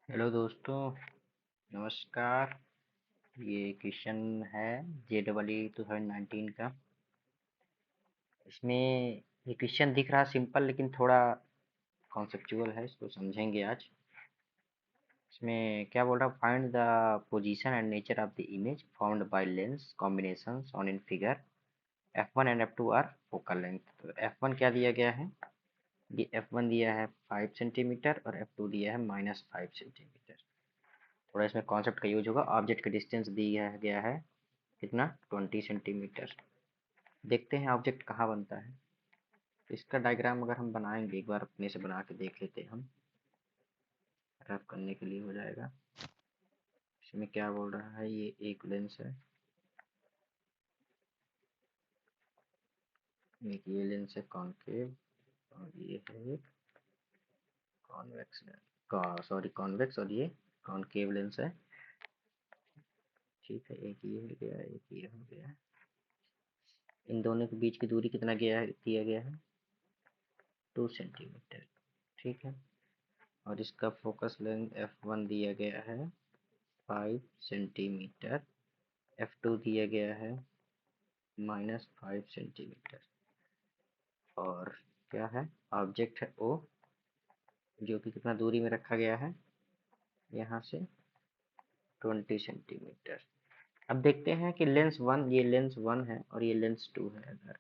Hello दोस्तों, नमस्कार। ये क्वेश्चन है JEE 2019 का। इसमें ये क्वेश्चन दिख रहा सिंपल, लेकिन थोड़ा कॉन्सेप्चुअल है। इसको समझेंगे आज। इसमें क्या बोल रहा है, find the position and nature of the image found by lens combinations on in figure. F1 and F2 are focal length. तो F1 क्या दिया गया है? ये F1 दिया है 5 सेंटीमीटर और F2 दिया है -5 सेंटीमीटर। थोड़ा इसमें कॉन्सेप्ट का यूज होगा। ऑब्जेक्ट का डिस्टेंस दिया गया है कितना, 20 सेंटीमीटर। देखते हैं ऑब्जेक्ट कहाँ बनता है। तो इसका डायग्राम अगर हम बनाएंगे, एक बार अपने से बना के देख लेते हैं हम। रफ करने के लिए हो जाएगा। इसमें क्या बोल रहा है, ये एक लेंस है, एक ये लेंस है कॉनकेव, और ये है एक कॉन्वेक्स का, सॉरी कॉन्वेक्स, और ये कॉनकेव लेंस है। ठीक है, एक ये हो गया, एक ये हो गया। इन दोनों के बीच की दूरी कितना गया है, दिया गया है 2 सेंटीमीटर। ठीक है, और इसका फोकस लेंथ F1 दिया गया है 5 सेंटीमीटर। F2 दिया गया है -5 सेंटीमीटर। और क्या है, ऑब्जेक्ट है O, जो कि कितना दूरी में रखा गया है, यहाँ से 20 सेंटीमीटर। अब देखते हैं कि लेंस वन, ये लेंस वन है और ये लेंस टू है। अगर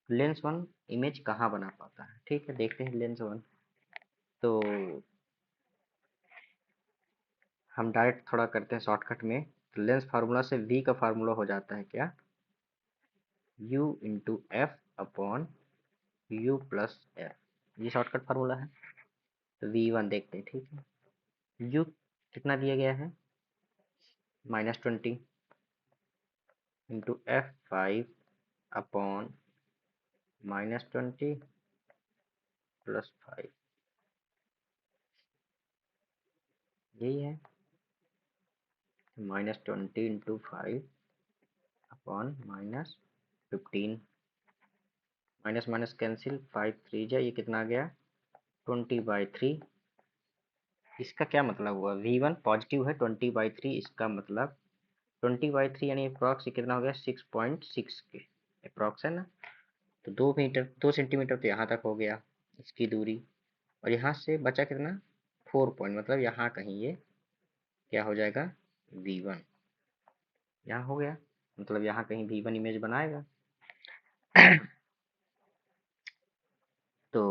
लेंस वन इमेज कहाँ बना पाता है, ठीक है, देखते हैं लेंस वन। तो हम डायरेक्ट थोड़ा करते हैं शॉर्टकट में। तो लेंस फार्मूला से V का फार्मूला हो जाता है क्या, U into F upon U plus F. ये शॉर्टकट फार्मूला है। तो V1 देखते हैं, ठीक है। U कितना दिया गया है, -20 इंटू F5 अपॉन -20 प्लस 5। यही है, -20 into 5 upon -15। Minus minus cancel, 5 3 जा, ये कितना आ गया 20/3। इसका क्या मतलब हुआ, V1 पॉजिटिव है 20/3, इसका मतलब 20/3 यानी अप्रॉक्स कितना हो गया 6.6 के अप्रॉक्स, है ना। तो 2 मीटर 2 सेंटीमीटर तो यहाँ तक हो गया इसकी दूरी। और यहाँ से बचा कितना, 4 पॉइंट, मतलब यहाँ कहीं ये क्या हो जाएगा, V1। यहाँ हो गया, मतलब यहाँ कहीं V1 इमेज बनाएगा। तो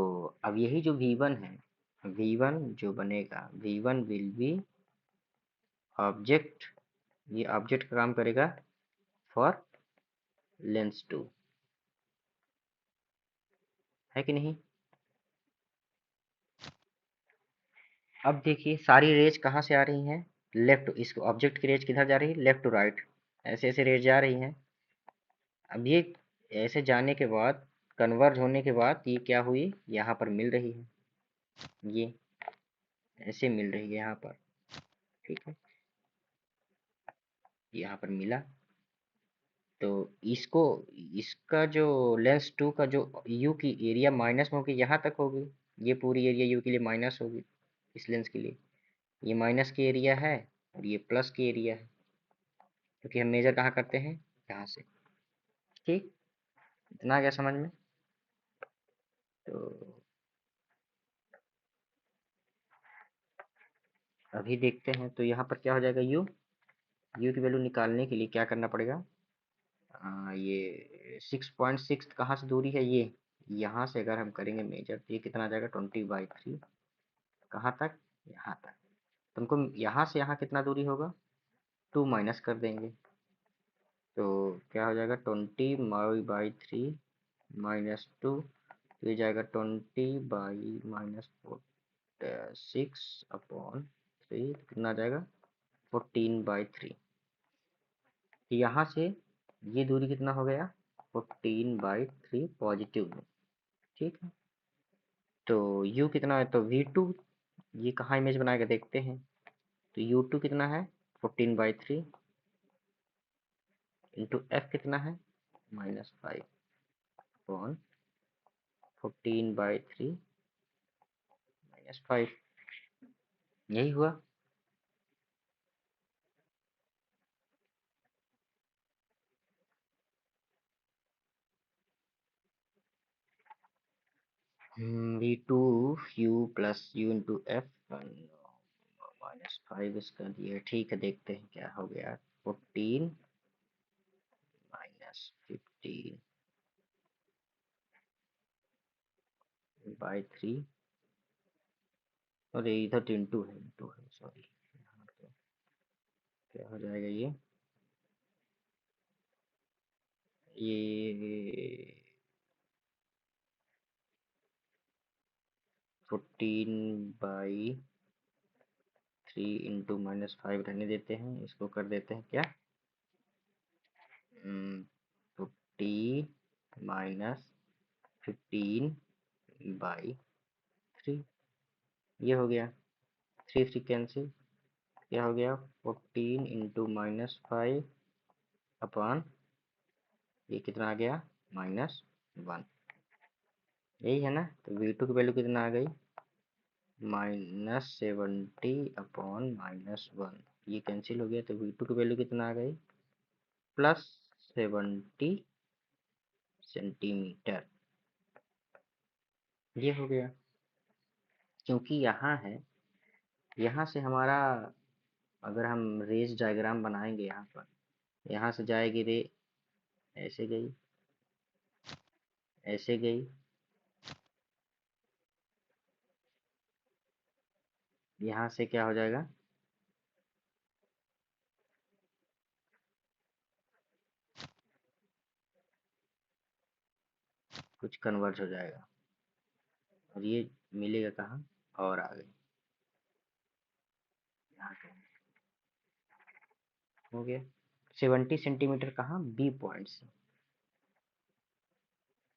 अब यही जो V1 है, V1 जो बनेगा, V1 विल बी ऑब्जेक्ट, ये ऑब्जेक्ट का काम करेगा फॉर लेंस टू, है कि नहीं। अब देखिए सारी रेज कहाँ से आ रही हैं, लेफ्ट। इस ऑब्जेक्ट की रेज किधर जा रही है, लेफ्ट टू राइट, ऐसे ऐसे रेज जा रही हैं। अब ये ऐसे जाने के बाद, कन्वर्ज होने के बाद ये क्या हुई, यहाँ पर मिल रही है, ये ऐसे मिल रही है यहाँ पर। ठीक है, यहाँ पर मिला। तो इसको, इसका जो लेंस टू का जो यू की एरिया माइनस में होगी, यहाँ तक होगी। ये पूरी एरिया यू के लिए माइनस होगी, इस लेंस के लिए। ये माइनस की एरिया है और ये प्लस की एरिया है, क्योंकि हम मेजर कहाँ करते हैं, यहाँ से। ठीक, इतना आ गया समझ में। तो अभी देखते हैं, तो यहाँ पर क्या हो जाएगा, यू की वैल्यू निकालने के लिए क्या करना पड़ेगा। ये 6.6 कहाँ से दूरी है, ये यहाँ से अगर हम करेंगे मेजर, तो ये कितना आ जाएगा 20/3। कहाँ तक, यहाँ तक। तो हमको यहाँ से यहाँ कितना दूरी होगा, 2 माइनस कर देंगे। तो क्या हो जाएगा 20/3 -2, तो ये जाएगा 20/-6 अपॉन 3, कितना आ जाएगा 14/3। यहाँ से ये दूरी कितना हो गया 14/3 पॉजिटिव में। ठीक है, तो U कितना है, तो V2, ये कहाँ इमेज बनाएगा देखते हैं। तो U2 कितना है 14/3 इंटू F कितना है -5 अपॉन 14/3 -5। यही हुआ। v2 u plus u into F -5 इसका दिया, ठीक है, देखते हैं क्या हो गया। 14 -15 बाई 3, और इधर तो इंटू है सॉरी। क्या हो जाएगा ये 14/3 इंटू -5 रहने देते हैं, इसको कर देते हैं क्या, 50 -15/3, ये हो गया। 3 3 कैंसिल, क्या हो गया, 14 इंटू -5 अपॉन, ये कितना आ गया, -1, यही है ना। तो v2 की वैल्यू कितना आ गई, -70/-1, ये कैंसिल हो गया, तो v2 की वैल्यू कितना आ गई, +70 सेंटीमीटर, ये हो गया। क्योंकि यहाँ है, यहाँ से हमारा, अगर हम रेस डायग्राम बनाएंगे यहाँ पर, यहाँ से जाएगी रे, ऐसे गई, ऐसे गई, यहाँ से क्या हो जाएगा, कुछ कन्वर्ज हो जाएगा, और ये मिलेगा कहाँ, और आगे यहाँ हो गया 70 सेंटीमीटर, कहाँ, बी पॉइंट से,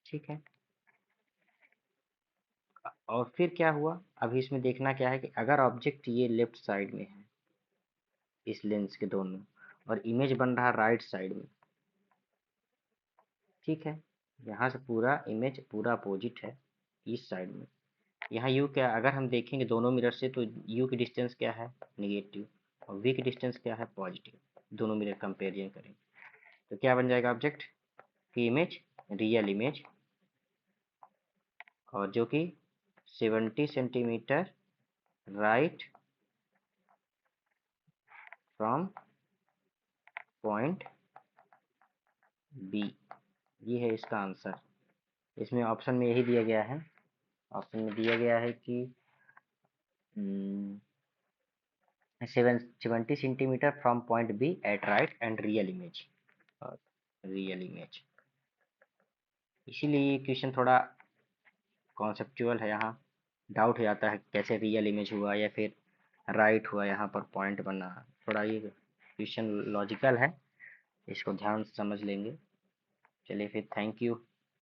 ठीक है। और फिर क्या हुआ, अभी इसमें देखना क्या है कि अगर ऑब्जेक्ट ये लेफ्ट साइड में है, इस लेंस के दोनों, और इमेज बन रहा राइट साइड में, ठीक है, यहाँ से पूरा इमेज पूरा अपोजिट है इस साइड में, यहाँ यू क्या, अगर हम देखेंगे दोनों मिरर से, तो यू की डिस्टेंस क्या है, निगेटिव, और वी की डिस्टेंस क्या है, पॉजिटिव, दोनों मिरर कंपेरिजन करें, तो क्या बन जाएगा ऑब्जेक्ट की इमेज, रियल इमेज, और जो कि 70 centimetre right from point B, ये है इसका आंसर। इसमें ऑप्शन में यही दिया गया है, ऑप्शन में दिया गया है कि 70 centimetre from point B at right and real image, real image, इसीलिए ये क्वेश्चन थोड़ा कॉन्सेप्चुअल है, यहाँ डाउट हो जाता है कैसे रियल इमेज हुआ या फिर राइट हुआ, यहाँ पर पॉइंट बना, थोड़ा ये क्वेश्चन लॉजिकल है, इसको ध्यान से समझ लेंगे। चलिए फिर, थैंक यू।